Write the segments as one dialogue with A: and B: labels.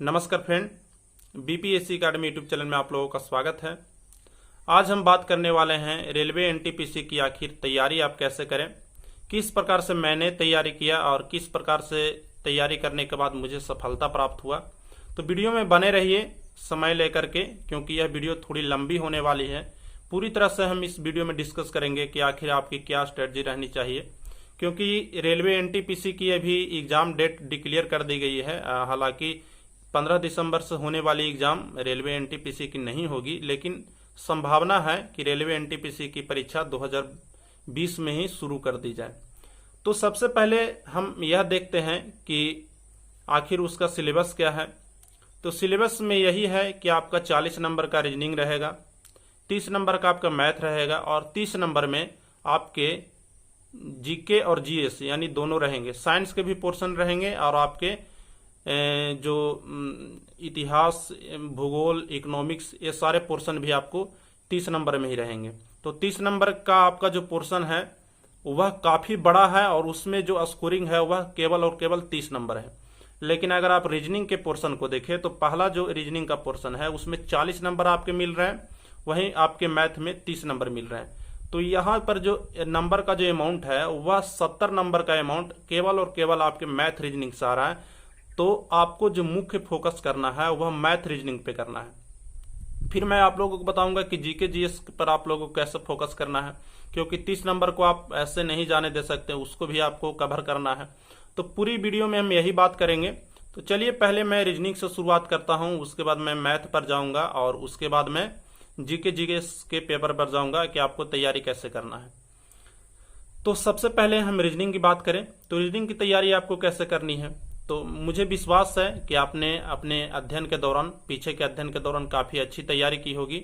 A: नमस्कार friend, BPSC academy YouTube channel में आप लोगों का स्वागत है। आज हम बात करने वाले हैं रेलवे एनटीपीसी की आखिर तैयारी आप कैसे करें, किस प्रकार से मैंने तैयारी किया और किस प्रकार से तैयारी करने के बाद मुझे सफलता प्राप्त हुआ। तो वीडियो में बने रहिए समय लेकर के, क्योंकि यह वीडियो थोड़ी लंबी होने वाली है। पूरी तरह से हम इस वीडियो में डिस्कस करेंगे कि आखिर आपकी क्या स्ट्रेटजी रहनी चाहिए, क्योंकि रेलवे एनटीपीसी की अभी एग्जाम डेट डिक्लेयर कर दी गई है। हालांकि 15 दिसंबर से होने वाली एग्जाम रेलवे एनटीपीसी की नहीं होगी, लेकिन संभावना है कि रेलवे एनटीपीसी की परीक्षा 2020 में ही शुरू कर दी जाए। तो सबसे पहले हम यह देखते हैं कि आखिर उसका सिलेबस क्या है। तो सिलेबस में यही है कि आपका 40 नंबर का रीजनिंग रहेगा, 30 नंबर का आपका मैथ रहेगा और 30 नंबर में आपके जीके और जीएस यानी दोनों रहेंगे। साइंस के भी पोर्शन रहेंगे और आपके जो इतिहास, भूगोल, इकोनॉमिक्स, ये सारे पोर्शन भी आपको 30 नंबर में ही रहेंगे। तो 30 नंबर का आपका जो पोर्शन है वह काफ़ी बड़ा है और उसमें जो स्कोरिंग है वह केवल और केवल 30 नंबर है। लेकिन अगर आप रीजनिंग के पोर्शन को देखें तो पहला जो रीजनिंग का पोर्शन है उसमें 40 नंबर आपके मिल रहे हैं, वहीं आपके मैथ में 30 नंबर मिल रहे हैं। तो यहाँ पर जो नंबर का जो अमाउंट है वह 70 नंबर का अमाउंट केवल और केवल आपके मैथ रीजनिंग से आ रहा है। तो आपको जो मुख्य फोकस करना है वह मैथ रीजनिंग पे करना है। फिर मैं आप लोगों को बताऊंगा कि जीके जीएस पर आप लोगों को कैसे फोकस करना है, क्योंकि 30 नंबर को आप ऐसे नहीं जाने दे सकते, उसको भी आपको कवर करना है। तो पूरी वीडियो में हम यही बात करेंगे। तो चलिए पहले मैं रीजनिंग से शुरुआत करता हूँ, उसके बाद मैं मैथ पर जाऊंगा और उसके बाद मैं जीके जीएस के पेपर पर जाऊंगा कि आपको तैयारी कैसे करना है। तो सबसे पहले हम रीजनिंग की बात करें तो रीजनिंग की तैयारी आपको कैसे करनी है। तो मुझे विश्वास है कि आपने अपने अध्ययन के दौरान, पीछे के अध्ययन के दौरान काफ़ी अच्छी तैयारी की होगी।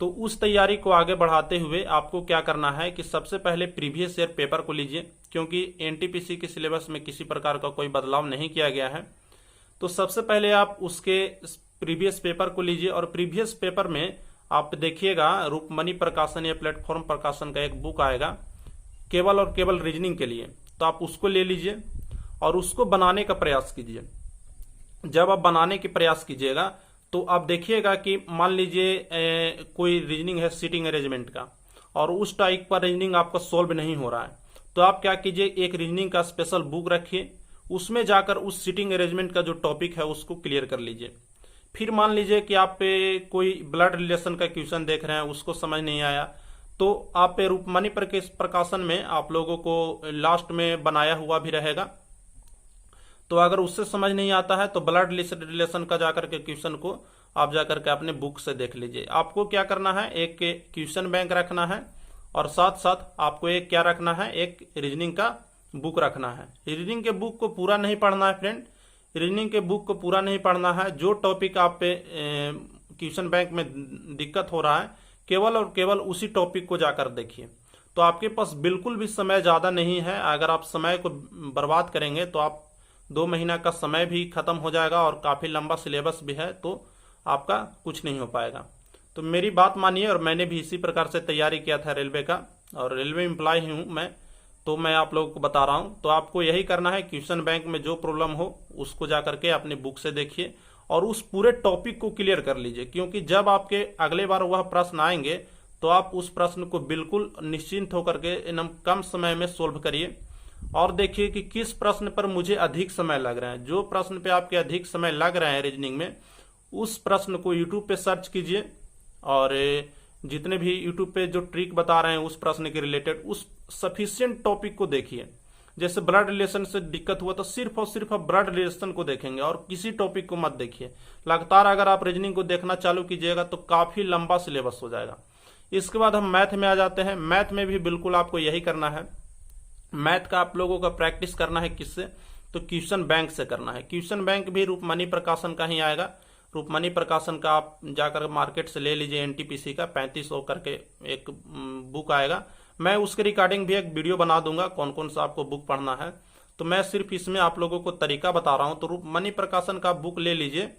A: तो उस तैयारी को आगे बढ़ाते हुए आपको क्या करना है कि सबसे पहले प्रीवियस ईयर पेपर को लीजिए, क्योंकि एनटीपीसी के सिलेबस में किसी प्रकार का कोई बदलाव नहीं किया गया है। तो सबसे पहले आप उसके प्रीवियस पेपर को लीजिए और प्रीवियस पेपर में आप देखिएगा रूपमणि प्रकाशन या प्लेटफॉर्म प्रकाशन का एक बुक आएगा केवल और केवल रीजनिंग के लिए। तो आप उसको ले लीजिए और उसको बनाने का प्रयास कीजिए। जब आप बनाने के प्रयास कीजिएगा तो आप देखिएगा कि मान लीजिए कोई रीजनिंग है सीटिंग अरेंजमेंट का और उस टाइप का रीजनिंग आपका सोल्व नहीं हो रहा है, तो आप क्या कीजिए, एक रीजनिंग का स्पेशल बुक रखिए, उसमें जाकर उस सीटिंग अरेंजमेंट का जो टॉपिक है उसको क्लियर कर लीजिए। फिर मान लीजिए कि आप पे कोई ब्लड रिलेशन का क्वेश्चन देख रहे हैं, उसको समझ नहीं आया, तो आप पे रूपमणि प्रकाशन में आप लोगों को लास्ट में बनाया हुआ भी रहेगा। तो अगर उससे समझ नहीं आता है तो ब्लड रिलेशन का जाकर के क्वेश्चन को आप जाकर के अपने बुक से देख लीजिए। आपको क्या करना है, एक क्वेश्चन बैंक रखना है और साथ साथ आपको एक क्या रखना है, एक रीजनिंग का बुक रखना है। रीजनिंग के बुक को पूरा नहीं पढ़ना है फ्रेंड, रीजनिंग के बुक को पूरा नहीं पढ़ना है। जो टॉपिक आप पे क्वेश्चन बैंक में दिक्कत हो रहा है केवल और केवल उसी टॉपिक को जाकर देखिए। तो आपके पास बिल्कुल भी समय ज़्यादा नहीं है। अगर आप समय को बर्बाद करेंगे तो आप 2 महीना का समय भी खत्म हो जाएगा और काफ़ी लंबा सिलेबस भी है, तो आपका कुछ नहीं हो पाएगा। तो मेरी बात मानिए, और मैंने भी इसी प्रकार से तैयारी किया था रेलवे का, और रेलवे एम्प्लॉय ही हूँ मैं, तो मैं आप लोगों को बता रहा हूँ। तो आपको यही करना है, क्वेश्चन बैंक में जो प्रॉब्लम हो उसको जा करके अपनी बुक से देखिए और उस पूरे टॉपिक को क्लियर कर लीजिए, क्योंकि जब आपके अगले बार वह प्रश्न आएंगे तो आप उस प्रश्न को बिल्कुल निश्चिंत होकर के एकदम कम समय में सोल्व करिए और देखिए कि किस प्रश्न पर मुझे अधिक समय लग रहा है। जो प्रश्न पे आपके अधिक समय लग रहे हैं रीजनिंग में, उस प्रश्न को यूट्यूब पे सर्च कीजिए और जितने भी यूट्यूब पे जो ट्रिक बता रहे हैं उस प्रश्न के रिलेटेड उस सफिशिएंट टॉपिक को देखिए। जैसे ब्लड रिलेशन से दिक्कत हुआ तो सिर्फ और सिर्फ आप ब्लड रिलेशन को देखेंगे और किसी टॉपिक को मत देखिए। लगातार अगर आप रीजनिंग को देखना चालू कीजिएगा तो काफ़ी लंबा सिलेबस हो जाएगा। इसके बाद हम मैथ में आ जाते हैं। मैथ में भी बिल्कुल आपको यही करना है। मैथ का आप लोगों का प्रैक्टिस करना है किससे, तो क्वेश्चन बैंक से करना है। क्वेश्चन बैंक भी रूपमणि प्रकाशन का ही आएगा। रूपमणि प्रकाशन का आप जाकर मार्केट से ले लीजिए, एनटीपीसी का 3500 करके एक बुक आएगा। मैं उसके रिगार्डिंग भी एक वीडियो बना दूंगा कौन कौन सा आपको बुक पढ़ना है। तो मैं सिर्फ इसमें आप लोगों को तरीका बता रहा हूँ। तो रूपमणि प्रकाशन का बुक ले लीजिए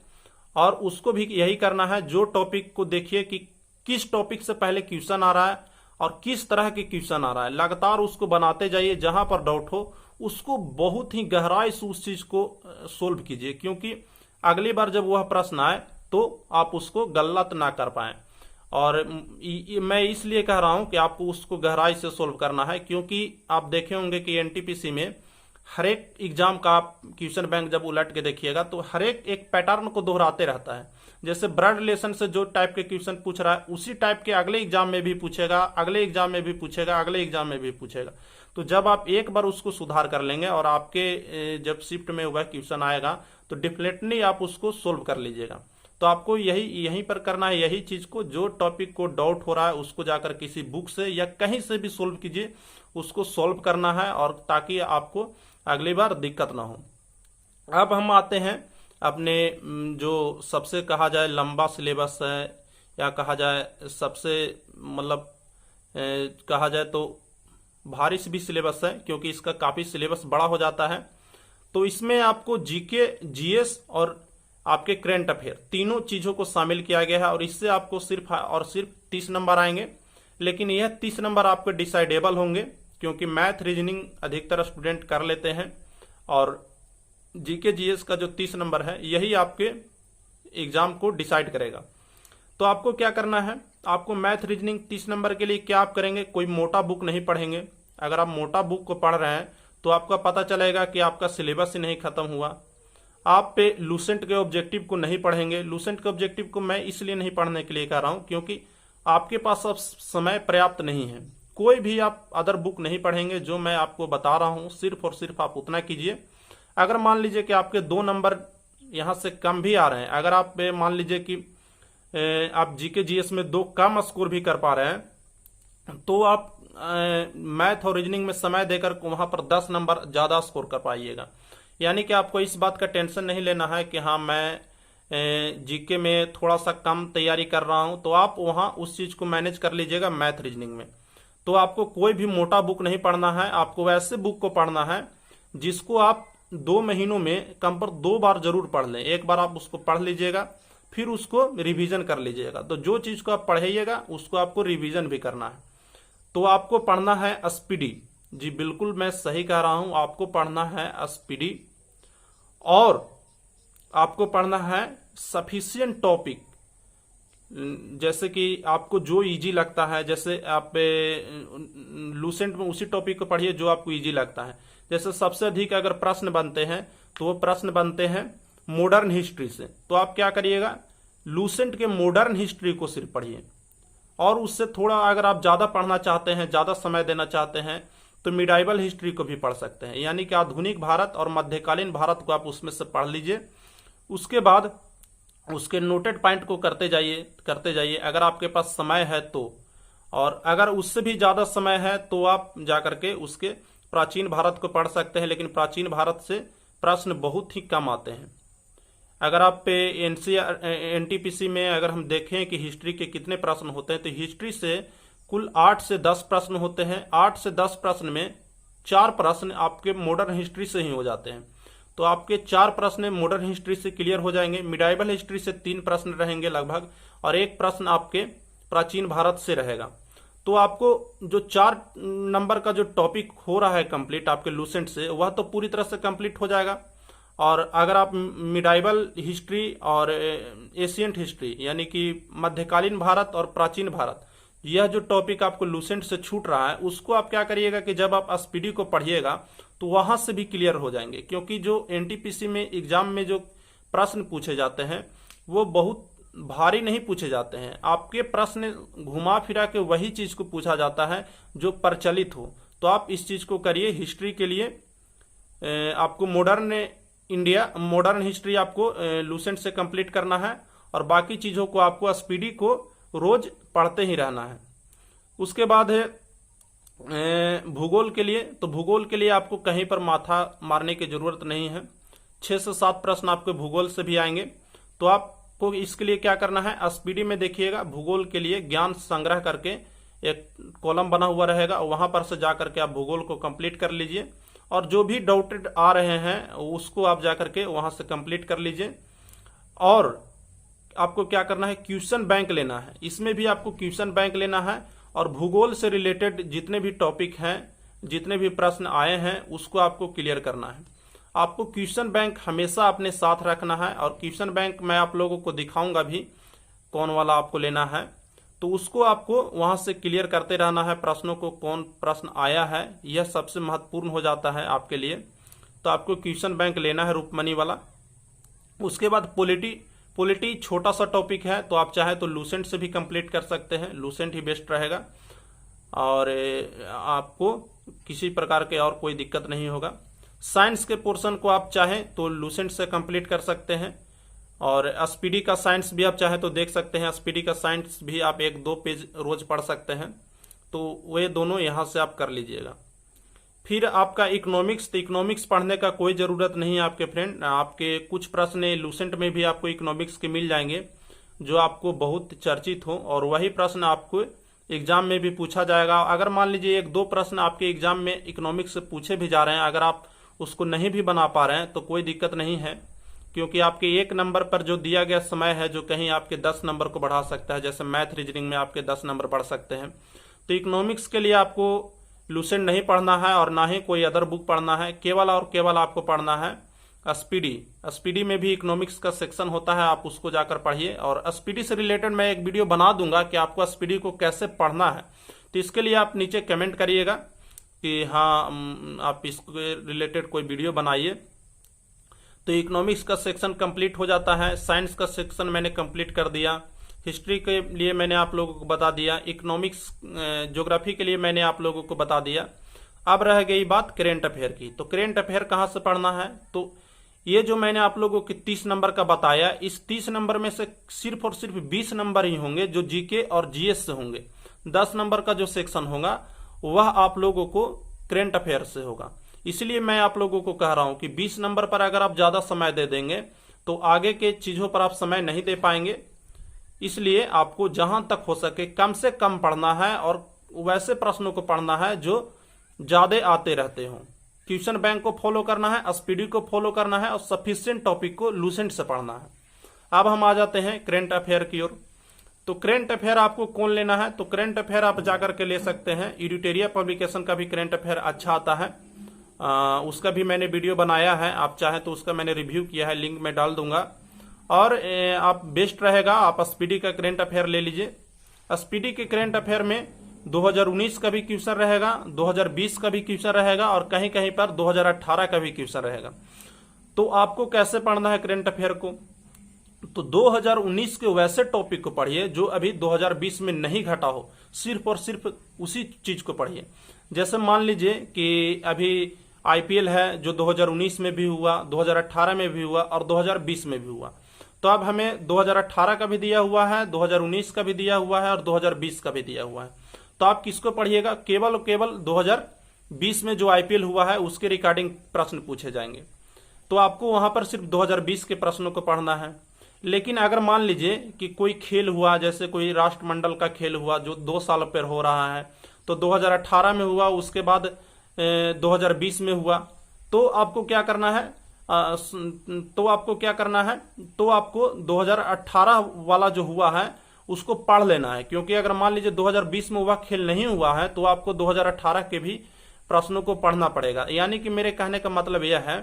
A: और उसको भी यही करना है। जो टॉपिक को देखिए कि किस टॉपिक से पहले क्वेश्चन आ रहा है और किस तरह के क्वेश्चन आ रहा है, लगातार उसको बनाते जाइए। जहां पर डाउट हो उसको बहुत ही गहराई से उस चीज को सोल्व कीजिए, क्योंकि अगली बार जब वह प्रश्न आए तो आप उसको गलत ना कर पाएं। और मैं इसलिए कह रहा हूं कि आपको उसको गहराई से सोल्व करना है, क्योंकि आप देखे होंगे कि एनटीपीसी में हर एक एग्जाम का आप क्वेश्चन बैंक जब उलट के देखिएगा तो हर एक पैटर्न को दोहराते रहता है। जैसे ब्लड रिलेशन से जो टाइप के क्वेश्चन पूछ रहा है उसी टाइप के अगले एग्जाम में भी पूछेगा, अगले एग्जाम में भी पूछेगा, अगले एग्जाम में भी पूछेगा। तो जब आप एक बार उसको सुधार कर लेंगे और आपके जब शिफ्ट में वह क्वेश्चन आएगा तो डेफिनेटली आप उसको सोल्व कर लीजिएगा। तो आपको यहीं पर करना है, यही चीज को, जो टॉपिक को डाउट हो रहा है उसको जाकर किसी बुक से या कहीं से भी सोल्व कीजिए, उसको सोल्व करना है, और ताकि आपको अगली बार दिक्कत ना हो। अब हम आते हैं अपने जो सबसे कहा जाए लंबा सिलेबस है, या कहा जाए सबसे मतलब कहा जाए तो भारी भी सिलेबस है, क्योंकि इसका काफी सिलेबस बड़ा हो जाता है। तो इसमें आपको जीके, जीएस और आपके करंट अफेयर तीनों चीजों को शामिल किया गया है, और इससे आपको सिर्फ और सिर्फ 30 नंबर आएंगे। लेकिन यह 30 नंबर आपके डिसाइडेबल होंगे, क्योंकि मैथ रीजनिंग अधिकतर स्टूडेंट कर लेते हैं, और जीके जीएस का जो 30 नंबर है यही आपके एग्जाम को डिसाइड करेगा। तो आपको क्या करना है, आपको मैथ रीजनिंग 30 नंबर के लिए क्या आप करेंगे, कोई मोटा बुक नहीं पढ़ेंगे। अगर आप मोटा बुक को पढ़ रहे हैं तो आपका पता चलेगा कि आपका सिलेबस ही नहीं खत्म हुआ। आप पे लूसेंट के ऑब्जेक्टिव को नहीं पढ़ेंगे। लूसेंट के ऑब्जेक्टिव को मैं इसलिए नहीं पढ़ने के लिए कह रहा हूं क्योंकि आपके पास अब समय पर्याप्त नहीं है। कोई भी आप अदर बुक नहीं पढ़ेंगे, जो मैं आपको बता रहा हूं सिर्फ और सिर्फ आप उतना कीजिए। अगर मान लीजिए कि आपके 2 नंबर यहां से कम भी आ रहे हैं, अगर आप मान लीजिए कि आप जीके जीएस में 2 कम स्कोर भी कर पा रहे हैं, तो आप मैथ और रीजनिंग में समय देकर वहां पर 10 नंबर ज्यादा स्कोर कर पाइएगा। यानी कि आपको इस बात का टेंशन नहीं लेना है कि हाँ मैं जीके में थोड़ा सा कम तैयारी कर रहा हूं, तो आप वहां उस चीज को मैनेज कर लीजिएगा मैथ रीजनिंग में। तो आपको कोई भी मोटा बुक नहीं पढ़ना है, आपको वैसे बुक को पढ़ना है जिसको आप 2 महीनों में कम पर 2 बार जरूर पढ़ लें। एक बार आप उसको पढ़ लीजिएगा, फिर उसको रिवीजन कर लीजिएगा। तो जो चीज को आप पढ़ेगा उसको आपको रिवीजन भी करना है। तो आपको पढ़ना है स्पीडी, जी बिल्कुल मैं सही कह रहा हूं, आपको पढ़ना है स्पीडी, और आपको पढ़ना है सफिशिएंट टॉपिक। जैसे कि आपको जो इजी लगता है, जैसे आप लूसेंट में उसी टॉपिक को पढ़िए जो आपको इजी लगता है। जैसे सबसे अधिक अगर प्रश्न बनते हैं तो वो प्रश्न बनते हैं मॉडर्न हिस्ट्री से, तो आप क्या करिएगा, लूसेंट के मॉडर्न हिस्ट्री को सिर्फ पढ़िए। और उससे थोड़ा अगर आप ज्यादा पढ़ना चाहते हैं, ज्यादा समय देना चाहते हैं, तो मिडाइवल हिस्ट्री को भी पढ़ सकते हैं, यानी कि आधुनिक भारत और मध्यकालीन भारत को आप उसमें से पढ़ लीजिए। उसके बाद उसके नोटेड पॉइंट को करते जाइए अगर आपके पास समय है तो। और अगर उससे भी ज्यादा समय है तो आप जाकर के उसके प्राचीन भारत को पढ़ सकते हैं, लेकिन प्राचीन भारत से प्रश्न बहुत ही कम आते हैं। अगर आप पे एनटीपीसी में अगर हम देखें कि हिस्ट्री के कितने प्रश्न होते हैं, तो हिस्ट्री से कुल 8 से 10 प्रश्न होते हैं। 8 से 10 प्रश्न में 4 प्रश्न आपके मॉडर्न हिस्ट्री से ही हो जाते हैं। तो आपके 4 प्रश्न मॉडर्न हिस्ट्री से क्लियर हो जाएंगे। मिडाइवल हिस्ट्री से 3 प्रश्न रहेंगे लगभग, और 1 प्रश्न आपके प्राचीन भारत से रहेगा। तो आपको जो 4 नंबर का जो टॉपिक हो रहा है कंप्लीट आपके लूसेंट से, वह तो पूरी तरह से कंप्लीट हो जाएगा। और अगर आप मिडाइवल हिस्ट्री और एशियंट हिस्ट्री यानी कि मध्यकालीन भारत और प्राचीन भारत, यह जो टॉपिक आपको लूसेंट से छूट रहा है, उसको आप क्या करिएगा कि जब आप स्पीडी को पढ़िएगा तो वहां से भी क्लियर हो जाएंगे। क्योंकि जो एनटीपीसी में एग्जाम में जो प्रश्न पूछे जाते हैं वो बहुत भारी नहीं पूछे जाते हैं। आपके प्रश्न घुमा फिरा के वही चीज को पूछा जाता है जो प्रचलित हो। तो आप इस चीज को करिए। हिस्ट्री के लिए आपको मॉडर्न हिस्ट्री आपको लूसेंट से कंप्लीट करना है, और बाकी चीजों को आपको स्पीडी को रोज पढ़ते ही रहना है। उसके बाद है भूगोल के लिए। तो भूगोल के लिए आपको कहीं पर माथा मारने की जरूरत नहीं है। 6 से 7 प्रश्न आपके भूगोल से भी आएंगे। तो आपको इसके लिए क्या करना है, स्पीडी में देखिएगा भूगोल के लिए ज्ञान संग्रह करके एक कॉलम बना हुआ रहेगा, वहां पर से जाकर के आप भूगोल को कंप्लीट कर लीजिए। और जो भी डाउटेड आ रहे हैं उसको आप जाकर के वहां से कंप्लीट कर लीजिए। और आपको क्या करना है, क्वेश्चन बैंक लेना है। इसमें भी आपको क्वेश्चन बैंक लेना है, और भूगोल से रिलेटेड जितने भी टॉपिक हैं, जितने भी प्रश्न आए हैं, उसको आपको क्लियर करना है। आपको क्वेश्चन बैंक हमेशा अपने साथ रखना है, और क्वेश्चन बैंक मैं आप लोगों को दिखाऊंगा भी कौन वाला आपको लेना है। तो उसको आपको वहां से क्लियर करते रहना है, प्रश्नों को कौन प्रश्न आया है, यह सबसे महत्वपूर्ण हो जाता है आपके लिए। तो आपको क्वेश्चन बैंक लेना है रूपमनी वाला। उसके बाद पॉलिटी छोटा सा टॉपिक है, तो आप चाहे तो लूसेंट से भी कंप्लीट कर सकते हैं, लूसेंट ही बेस्ट रहेगा और आपको किसी प्रकार के और कोई दिक्कत नहीं होगा। साइंस के पोर्शन को आप चाहें तो लूसेंट से कंप्लीट कर सकते हैं, और एसपीडी का साइंस भी आप चाहें तो देख सकते हैं। एसपीडी का साइंस भी आप 1-2 पेज रोज पढ़ सकते हैं, तो वे दोनों यहां से आप कर लीजिएगा। फिर आपका इकोनॉमिक्स, तो इकोनॉमिक्स पढ़ने का कोई ज़रूरत नहीं है आपके फ्रेंड। आपके कुछ प्रश्न लूसेंट में भी आपको इकोनॉमिक्स के मिल जाएंगे जो आपको बहुत चर्चित हो, और वही प्रश्न आपको एग्जाम में भी पूछा जाएगा। अगर मान लीजिए 1-2 प्रश्न आपके एग्जाम में इकोनॉमिक्स से पूछे भी जा रहे हैं, अगर आप उसको नहीं भी बना पा रहे हैं तो कोई दिक्कत नहीं है, क्योंकि आपके 1 नंबर पर जो दिया गया समय है जो कहीं आपके 10 नंबर को बढ़ा सकता है, जैसे मैथ रीजनिंग में आपके 10 नंबर बढ़ सकते हैं। तो इकोनॉमिक्स के लिए आपको लूसेंट नहीं पढ़ना है और ना ही कोई अदर बुक पढ़ना है, केवल और केवल आपको पढ़ना है एसपीडी। एसपीडी में भी इकोनॉमिक्स का सेक्शन होता है, आप उसको जाकर पढ़िए। और एसपीडी से रिलेटेड मैं एक वीडियो बना दूंगा कि आपको एसपीडी को कैसे पढ़ना है, तो इसके लिए आप नीचे कमेंट करिएगा कि हाँ आप इसके रिलेटेड कोई वीडियो बनाइए। तो इकोनॉमिक्स का सेक्शन कंप्लीट हो जाता है। साइंस का सेक्शन मैंने कंप्लीट कर दिया। हिस्ट्री के लिए मैंने आप लोगों को बता दिया। इकोनॉमिक्स ज्योग्राफी के लिए मैंने आप लोगों को बता दिया। अब रह गई बात करेंट अफेयर की। तो करेंट अफेयर कहाँ से पढ़ना है, तो ये जो मैंने आप लोगों को 30 नंबर का बताया, इस 30 नंबर में से सिर्फ और सिर्फ 20 नंबर ही होंगे जो जीके और जीएस से होंगे। 10 नंबर का जो सेक्शन होगा वह आप लोगों को करेंट अफेयर से होगा। इसलिए मैं आप लोगों को कह रहा हूं कि 20 नंबर पर अगर आप ज्यादा समय दे देंगे तो आगे के चीजों पर आप समय नहीं दे पाएंगे। इसलिए आपको जहां तक हो सके कम से कम पढ़ना है, और वैसे प्रश्नों को पढ़ना है जो ज्यादा आते रहते हों। क्वेश्चन बैंक को फॉलो करना है, एसपीडी को फॉलो करना है, और सफिशिएंट टॉपिक को लूसेंट से पढ़ना है। अब हम आ जाते हैं करेंट अफेयर की ओर। तो करेंट अफेयर आपको कौन लेना है, तो करेंट अफेयर आप जाकर के ले सकते हैं। एडिटोरियल पब्लिकेशन का भी करेंट अफेयर अच्छा आता है, उसका भी मैंने वीडियो बनाया है, आप चाहे तो उसका मैंने रिव्यू किया है, लिंक में डाल दूंगा। और आप बेस्ट रहेगा आप एसपीडी का करेंट अफेयर ले लीजिए। एसपीडी के करेंट अफेयर में 2019 का भी क्वेश्चन रहेगा, 2020 का भी क्वेश्चन रहेगा, और कहीं कहीं पर 2018 का भी क्वेश्चन रहेगा। तो आपको कैसे पढ़ना है करेंट अफेयर को, तो 2019 के वैसे टॉपिक को पढ़िए जो अभी 2020 में नहीं घटा हो, सिर्फ और सिर्फ उसी चीज को पढ़िए। जैसे मान लीजिए कि अभी आईपीएल है जो 2019 में भी हुआ, 2018 में भी हुआ और 2020 में भी हुआ। तो अब हमें 2018 का भी दिया हुआ है, 2019 का भी दिया हुआ है और 2020 का भी दिया हुआ है। तो आप किसको पढ़िएगा, केवल और केवल 2020 में जो आईपीएल हुआ है उसके रिगार्डिंग प्रश्न पूछे जाएंगे। तो आपको वहां पर सिर्फ 2020 के प्रश्नों को पढ़ना है। लेकिन अगर मान लीजिए कि कोई खेल हुआ, जैसे कोई राष्ट्रमंडल का खेल हुआ जो 2 साल पर हो रहा है, तो 2018 में हुआ, उसके बाद 2020 में हुआ, तो आपको क्या करना है, तो आपको 2018 वाला जो हुआ है उसको पढ़ लेना है। क्योंकि अगर मान लीजिए 2020 में वह खेल नहीं हुआ है तो आपको 2018 के भी प्रश्नों को पढ़ना पड़ेगा। यानी कि मेरे कहने का मतलब यह है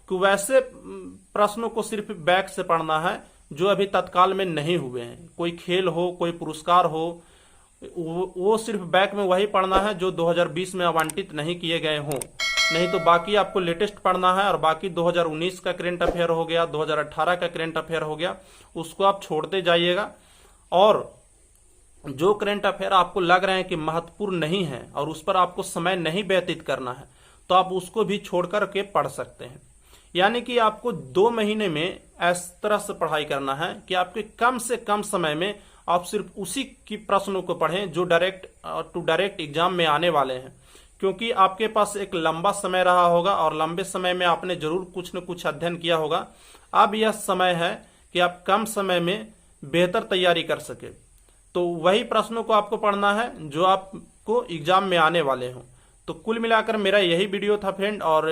A: कि वैसे प्रश्नों को सिर्फ बैक से पढ़ना है जो अभी तत्काल में नहीं हुए हैं। कोई खेल हो, कोई पुरस्कार हो, वो सिर्फ बैक में वही पढ़ना है जो 2020 में आवंटित नहीं किए गए हों। नहीं तो बाकी आपको लेटेस्ट पढ़ना है, और बाकी 2019 का करेंट अफेयर हो गया, 2018 का करेंट अफेयर हो गया, उसको आप छोड़ते जाइएगा। और जो करेंट अफेयर आपको लग रहे हैं कि महत्वपूर्ण नहीं है और उस पर आपको समय नहीं व्यतीत करना है, तो आप उसको भी छोड़ करके पढ़ सकते हैं। यानी कि आपको 2 महीने में इस तरह से पढ़ाई करना है कि आपके कम से कम समय में आप सिर्फ उसी की प्रश्नों को पढ़ें जो डायरेक्ट एग्जाम में आने वाले हैं। क्योंकि आपके पास एक लंबा समय रहा होगा और लंबे समय में आपने जरूर कुछ न कुछ अध्ययन किया होगा। अब यह समय है कि आप कम समय में बेहतर तैयारी कर सके। तो वही प्रश्नों को आपको पढ़ना है जो आपको एग्जाम में आने वाले हों। तो कुल मिलाकर मेरा यही वीडियो था फ्रेंड, और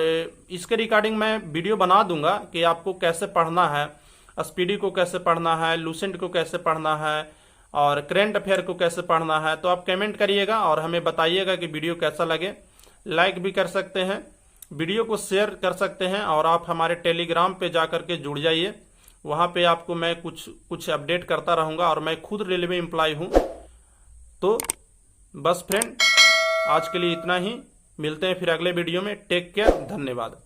A: इसके रिगार्डिंग मैं वीडियो बना दूंगा कि आपको कैसे पढ़ना है, एसपीडी को कैसे पढ़ना है, लूसेंट को कैसे पढ़ना है, और करेंट अफेयर को कैसे पढ़ना है। तो आप कमेंट करिएगा और हमें बताइएगा कि वीडियो कैसा लगे। लाइक भी कर सकते हैं, वीडियो को शेयर कर सकते हैं और आप हमारे टेलीग्राम पे जा कर के जुड़ जाइए। वहाँ पे आपको मैं कुछ अपडेट करता रहूँगा और मैं खुद रेलवे एम्प्लॉय हूँ। तो बस फ्रेंड, आज के लिए इतना ही। मिलते हैं फिर अगले वीडियो में। टेक केयर, धन्यवाद।